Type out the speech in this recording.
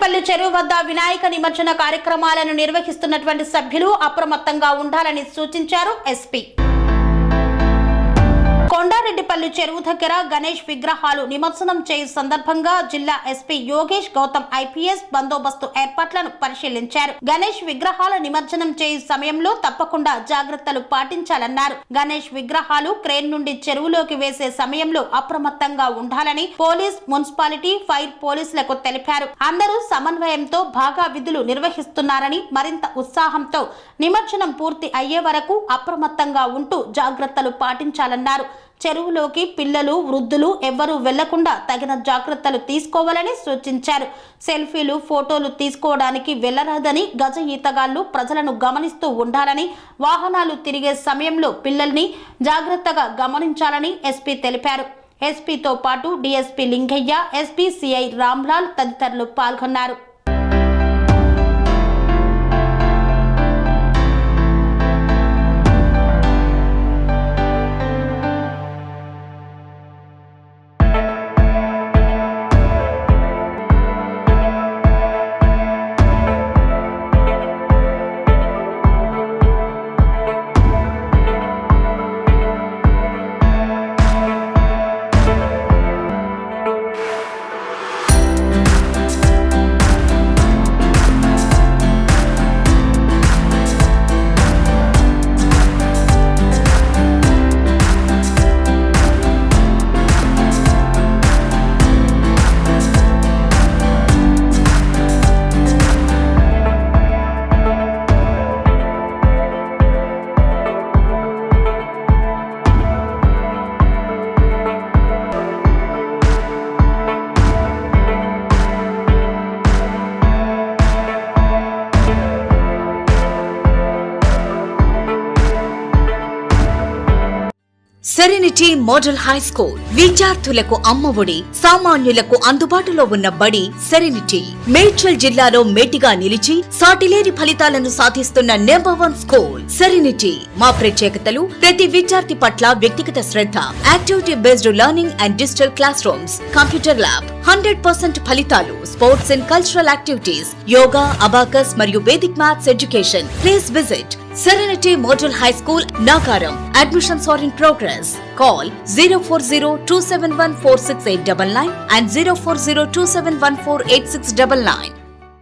కొండారెడ్డిపల్లి చెరువు వద్ద వినాయక నిమజ్జన కార్యక్రమాలను నిర్వహిస్తున్నటువంటి సభ్యులు అప్రమత్తంగా ఉండాలని సూచించారు ఎస్పీ. కొండారెడ్డిపల్లి చెరువు దగ్గర గణేష్ విగ్రహాలు నిమజ్జనం చేయు సందర్భంగా జిల్లా ఎస్పీ యోగేష్ గౌతమ్ ఐపీఎస్ బందోబస్తు ఏర్పాట్లను పరిశీలించారు. గణేష్ విగ్రహాల నిమజ్జనం చేయు సమయంలో తప్పకుండా జాగ్రత్తలు పాటించాలన్నారు. గణేష్ విగ్రహాలు క్రేన్ నుండి చెరువులోకి వేసే సమయంలో అప్రమత్తంగా ఉండాలని పోలీస్, మున్సిపాలిటీ, ఫైర్ పోలీసులకు తెలిపారు. అందరూ సమన్వయంతో బాగా విధులు నిర్వహిస్తున్నారని, మరింత ఉత్సాహంతో నిమజ్జనం పూర్తి అయ్యే వరకు అప్రమత్తంగా ఉంటూ జాగ్రత్తలు పాటించాలన్నారు. చెరువులోకి పిల్లలు, వృద్ధులు ఎవ్వరూ వెళ్లకుండా తగిన జాగ్రత్తలు తీసుకోవాలని సూచించారు. సెల్ఫీలు, ఫోటోలు తీసుకోవడానికి వెళ్లరాదని, గజ ఈతగాళ్లు ప్రజలను గమనిస్తూ ఉండాలని, వాహనాలు తిరిగే సమయంలో పిల్లల్ని జాగ్రత్తగా గమనించాలని ఎస్పీ తెలిపారు. ఎస్పీతో పాటు DSP Lingaiah, SP CI Ramlal తదితరులు పాల్గొన్నారు. సెరెనిటీ మోడల్ హై స్కూల్ విద్యార్థులకు అమ్మఒడి, సామాన్యులకు అందుబాటులో ఉన్న బడి సెరెనిటీ. మేడ్చల్ జిల్లాలో మేటిగా నిలిచి సాటిలేని ఫలితాలను సాధిస్తున్న #1 స్కూల్ సెరెనిటీ. మా ప్రత్యేకతలు ప్రతి విద్యార్థి పట్ల వ్యక్తిగత శ్రద్ధ, activity based learning and digital classrooms, computer lab, 100% ఫలితాలు, sports and cultural activities, yoga, abacus మరియు Vedic maths education. Please visit Serenity Model High School, Nagaram. Admissions are in progress. Call 040-271-46899 and 040-271-48699.